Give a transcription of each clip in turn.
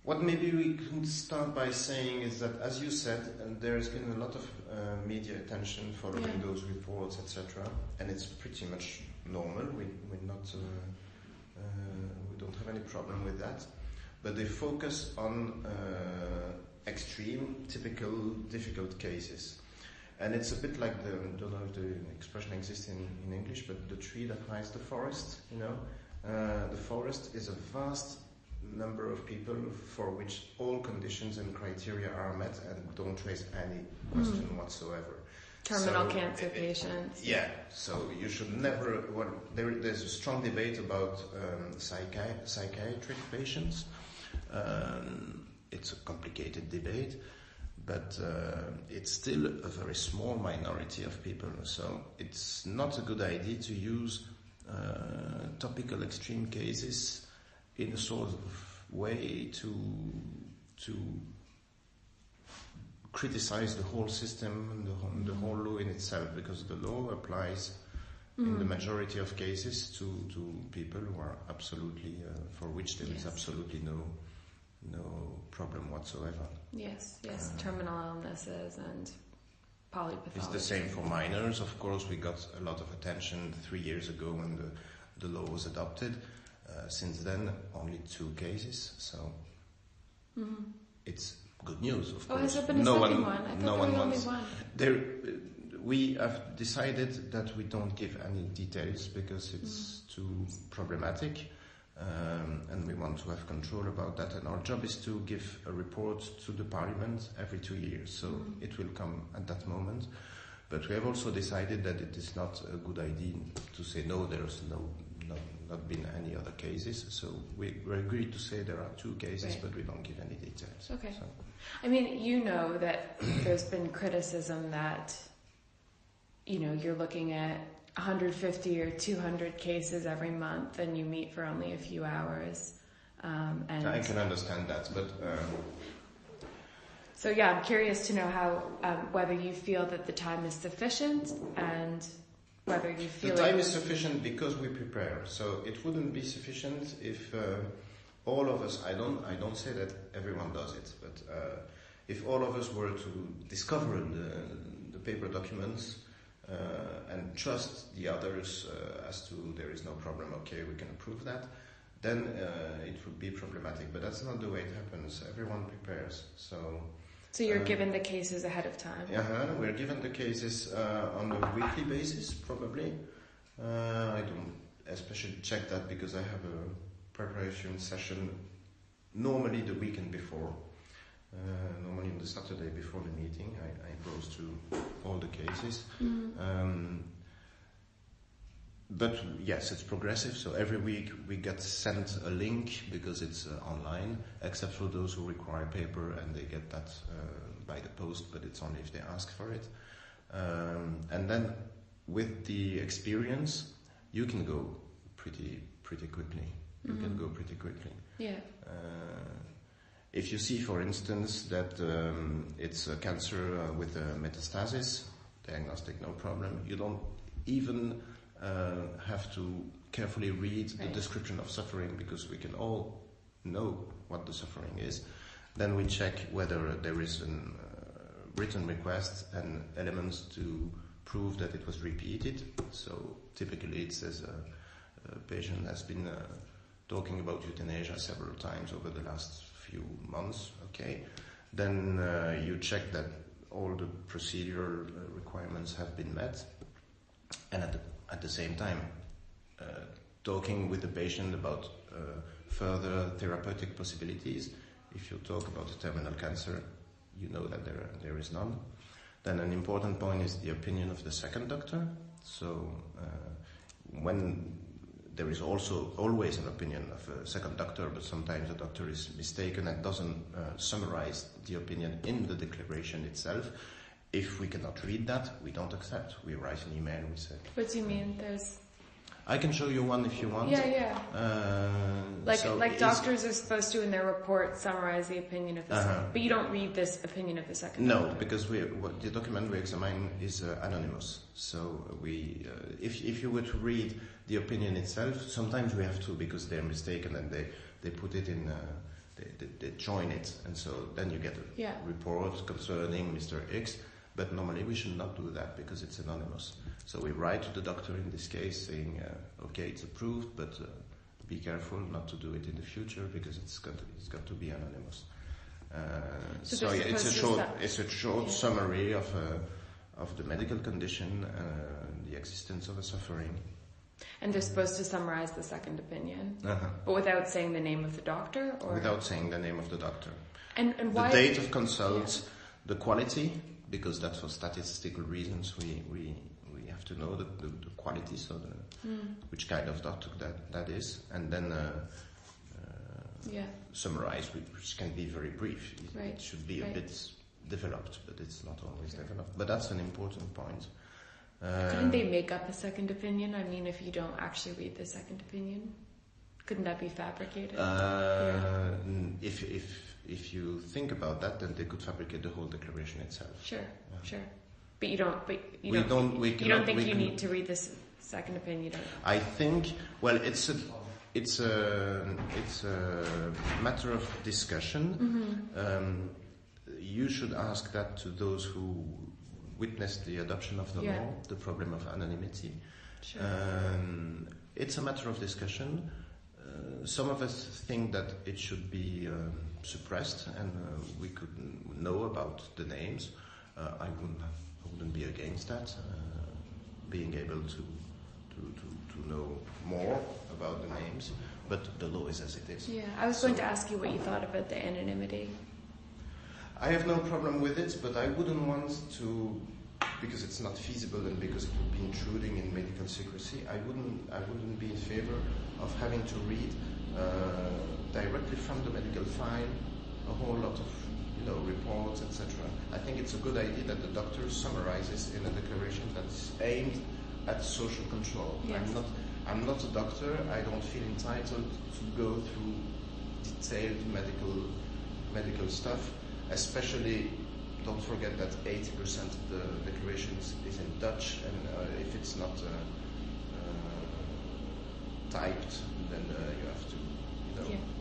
What maybe we could start by saying is that, as you said, there has been a lot of media attention following those reports, etc., and it's pretty much normal. We're not, we don't have any problem with that. But they focus on extreme, typical, difficult cases. And it's a bit like I don't know if the expression exists in English, but the tree that hides the forest, you know. The forest is a vast number of people for which all conditions and criteria are met and don't raise any question whatsoever. Terminal cancer patients. Yeah, so you should never... Well, there's a strong debate about psychiatric patients. It's a complicated debate, but it's still a very small minority of people. So it's not a good idea to use topical extreme cases in a sort of way to criticize the whole system and the whole law in itself, because the law applies in the majority of cases to people who are absolutely for which there is absolutely no problem whatsoever. Yes, terminal illnesses and polypathology. It's the same for minors. Of course, we got a lot of attention 3 years ago when the law was adopted. Since then, only 2 cases, so it's good news, of course. Oh, has there been a second one? I thought there was only one. We have decided that we don't give any details because it's too problematic, and we want to have control about that. And our job is to give a report to the Parliament every 2 years, so it will come at that moment. But we have also decided that it is not a good idea to say no, there's not been any other cases. So we agreed to say there are 2 cases, but we don't give any details. Okay. So. I mean, you know that there's been criticism that, you know, you're looking at 150 or 200 cases every month and you meet for only a few hours. And I can understand that, but... So yeah, I'm curious to know how, whether you feel that the time is sufficient and whether you feel... The time is sufficient because we prepare. So it wouldn't be sufficient if all of us, I don't say that everyone does it, but if all of us were to discover the paper documents and trust the others as to there is no problem, okay, we can approve that, then it would be problematic. But that's not the way it happens. Everyone prepares. So you're given the cases ahead of time? We're given the cases on a weekly basis, probably. I don't especially check that because I have a preparation session normally the weekend before. Normally on the Saturday before the meeting, I go through all the cases. But yes, it's progressive. So every week we get sent a link because it's online, except for those who require paper, and they get that by the post, but it's only if they ask for it. And then with the experience, you can go pretty quickly. You can go pretty quickly. Yeah. If you see, for instance, that it's a cancer with a metastasis, diagnostic, no problem. You don't even have to carefully read the description of suffering because we can all know what the suffering is. Then we check whether there is a written request and elements to prove that it was repeated. So typically it says a patient has been talking about euthanasia several times over the last few months. Okay, then you check that all the procedural requirements have been met, and at the same time talking with the patient about further therapeutic possibilities. If you talk about terminal cancer, you know that there is none. Then an important point is the opinion of the second doctor. So when there is also always an opinion of a second doctor, but sometimes the doctor is mistaken and doesn't summarize the opinion in the declaration itself. If we cannot read that, we don't accept. We write an email, we say... What do you mean? I can show you one if you want. Yeah. Like doctors are supposed to, in their report, summarize the opinion of the second. But you don't read this opinion of the second doctor. No, because the document we examine is anonymous. So if you were to read the opinion itself, sometimes we have to, because they're mistaken and they put it in they join it, and so then you get a report concerning Mr. X. But normally we should not do that because it's anonymous. So we write to the doctor in this case saying, okay, it's approved, but be careful not to do it in the future because it's got to be anonymous. So yeah, it's a short summary of the medical condition, the existence of a suffering. And they're supposed to summarize the second opinion, but without saying the name of the doctor, or without saying the name of the doctor. And why the date of consult, the quality, because that's for statistical reasons. We have to know the quality, so which kind of doctor that is, and then summarize, which can be very brief. It should be a bit developed, but it's not always developed. But that's an important point. Couldn't they make up a second opinion? I mean, if you don't actually read the second opinion, couldn't that be fabricated? If you think about that, then they could fabricate the whole declaration itself. Sure. But you don't think you need to read this second opinion? I think, well, it's a matter of discussion. You should ask that to those who witnessed the adoption of the law, the problem of anonymity. Sure. It's a matter of discussion. Some of us think that it should be suppressed, and we could know about the names. I wouldn't be against that. Being able to know more about the names, but the law is as it is. Yeah, I was going to ask you what you thought about the anonymity. I have no problem with it, but I wouldn't want to, because it's not feasible and because it would be intruding in medical secrecy. I wouldn't be in favor of having to read directly from the medical file a whole lot of reports, etc. I think it's a good idea that the doctor summarizes in a declaration that's aimed at social control. Yes. I'm not a doctor. I don't feel entitled to go through detailed medical stuff. Especially, don't forget that 80% of the declarations is in Dutch, and if it's not typed, then you have to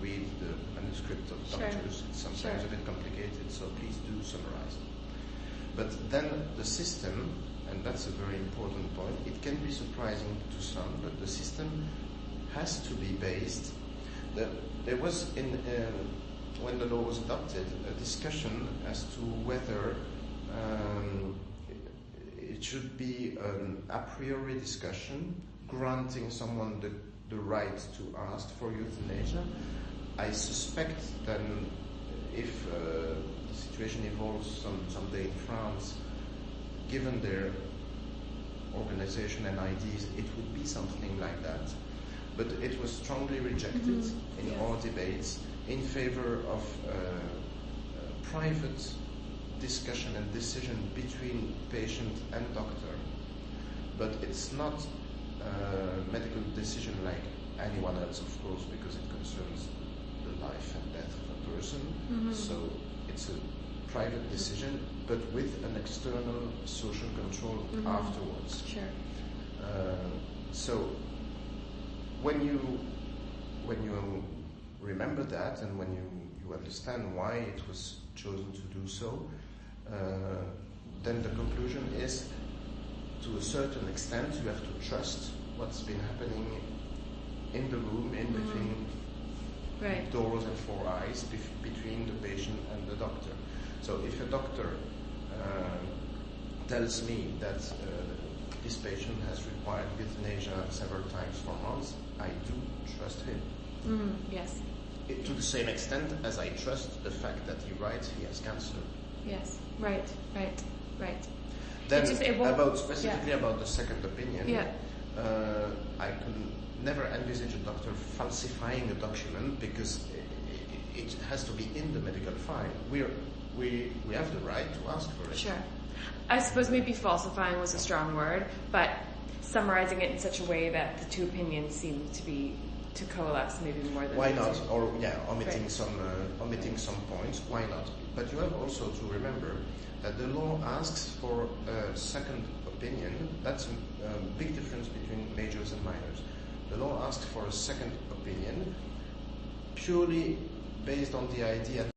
read the manuscript of doctors. It's sometimes a bit complicated, so please do summarize. But then the system, and that's a very important point, it can be surprising to some, but the system has to be based. There was when the law was adopted, a discussion as to whether it should be an a priori discussion granting someone the right to ask for euthanasia. I suspect that if the situation evolves someday in France, given their organization and ideas, it would be something like that. But it was strongly rejected in our debates in favor of private discussion and decision between patient and doctor. But it's not a medical decision like anyone else, of course, because it concerns the life and death of a person. So it's a private decision, but with an external social control afterwards. Sure. So when you remember that, and when you understand why it was chosen to do so, then the conclusion is, to a certain extent, you have to trust what's been happening in the room, in between doors and four eyes, between the patient and the doctor. So if a doctor tells me that this patient has required euthanasia several times for months, I do trust him. Yes. To the same extent as I trust the fact that he writes he has cancer. Yes. Right. Then specifically about the second opinion, I can never envisage a doctor falsifying a document because it has to be in the medical file. We have the right to ask for it. Sure. I suppose maybe falsifying was a strong word, but summarizing it in such a way that the two opinions seem to coalesce maybe more than. Why not? Or omitting some points. Why not? But you have also to remember that the law asks for a second opinion. That's a big difference between majors and minors. The law asks for a second opinion purely based on the idea